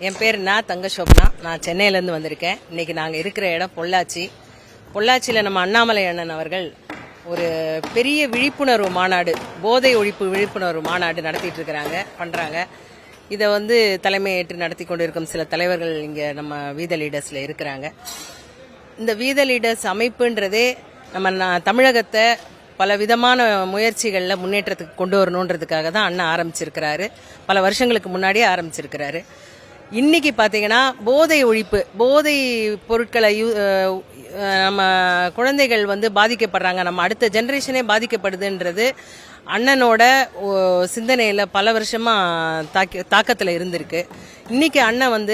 என் பேர் தங்கசோபனா. நான் சென்னையிலேருந்து வந்திருக்கேன். இன்னைக்கு நாங்கள் இருக்கிற இடம் பொள்ளாச்சி. பொள்ளாச்சியில் நம்ம அண்ணாமலை அண்ணன் அவர்கள் ஒரு பெரிய விழிப்புணர்வு மாநாடு, போதை ஒழிப்பு விழிப்புணர்வு மாநாடு நடத்திட்டு பண்றாங்க. இதை தலைமையேற்று நடத்தி கொண்டிருக்கும் சில தலைவர்கள் இங்கே நம்ம வீத லீடர்ஸில் இருக்கிறாங்க. இந்த வீத லீடர்ஸ் அமைப்புன்றதே நம்ம தமிழகத்தை பல விதமான முயற்சிகளில் முன்னேற்றத்துக்கு கொண்டு வரணுன்றதுக்காக தான் அண்ணன் ஆரம்பிச்சிருக்கிறாரு. பல வருஷங்களுக்கு முன்னாடியே ஆரம்பிச்சிருக்கிறாரு. இன்னைக்கு பார்த்தீங்கன்னா போதை ஒழிப்பு, போதை பொருட்களை நம்ம குழந்தைகள் பாதிக்கப்படுறாங்க, நம்ம அடுத்த ஜெனரேஷனே பாதிக்கப்படுதுன்றது அண்ணனோட சிந்தனையில் பல வருஷமா தாக்கத்தில் இருந்திருக்கு. இன்னைக்கு அண்ணன்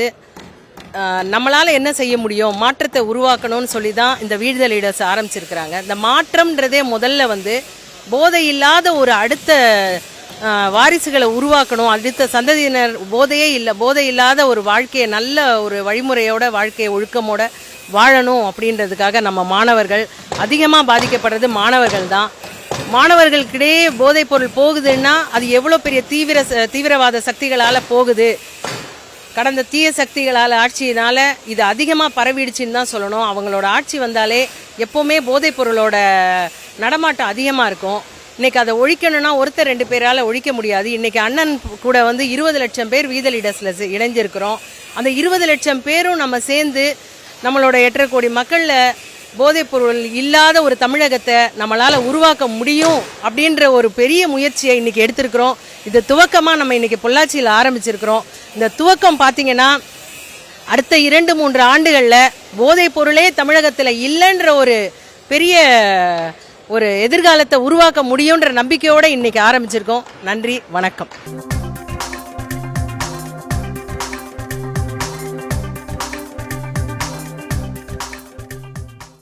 நம்மளால என்ன செய்ய முடியும், மாற்றத்தை உருவாக்கணும்னு சொல்லி தான் இந்த வீத லீடர்ஸ் ஆரம்பிச்சிருக்கிறாங்க. இந்த மாற்றம்ன்றதே முதல்ல போதை இல்லாத ஒரு அடுத்த வாரிசுகளை உருவாக்கணும், அடுத்த சந்ததியினர் போதை இல்லாத ஒரு வாழ்க்கையை, நல்ல ஒரு வழிமுறையோட வாழ்க்கையை ஒழுக்கமோட வாழணும் அப்படின்றதுக்காக நம்ம மாணவர்கள் அதிகமாக பாதிக்கப்படுறது மாணவர்கள் தான். மாணவர்களுக்கிடையே போதைப் பொருள் போகுதுன்னா அது எவ்வளோ பெரிய தீவிரவாத சக்திகளால் போகுது, கடந்த தீய சக்திகளால் ஆட்சியினால இது அதிகமாக பரவிடுச்சின்னு தான் சொல்லணும். அவங்களோட ஆட்சி வந்தாலே எப்போவுமே போதைப் பொருளோட நடமாட்டம் அதிகமாக இருக்கும். இன்னைக்கு அதை ஒழிக்கணும்னா ஒருத்தர் 2 பேரால் ஒழிக்க முடியாது. இன்னைக்கு அண்ணன் கூட 20 லட்சம் பேர் வீத லீடர்ஸில் இணைஞ்சிருக்கிறோம். அந்த 20 லட்சம் பேரும் நம்ம சேர்ந்து நம்மளோட 8.5 கோடி மக்களில் போதைப் பொருள் இல்லாத ஒரு தமிழகத்தை நம்மளால் உருவாக்க முடியும் அப்படின்ற ஒரு பெரிய முயற்சியை இன்னைக்கு எடுத்திருக்கிறோம். இது துவக்கமாக நம்ம இன்னைக்கு பொள்ளாச்சியில் ஆரம்பிச்சிருக்கிறோம். இந்த துவக்கம் பார்த்தீங்கன்னா அடுத்த 2-3 ஆண்டுகளில் போதைப் பொருளே தமிழகத்தில் இல்லைன்ற ஒரு பெரிய ஒரு எதிர்காலத்தை உருவாக்க முடியுன்ற நம்பிக்கையோடு இன்னைக்கு ஆரம்பிச்சிருக்கோம். நன்றி, வணக்கம்.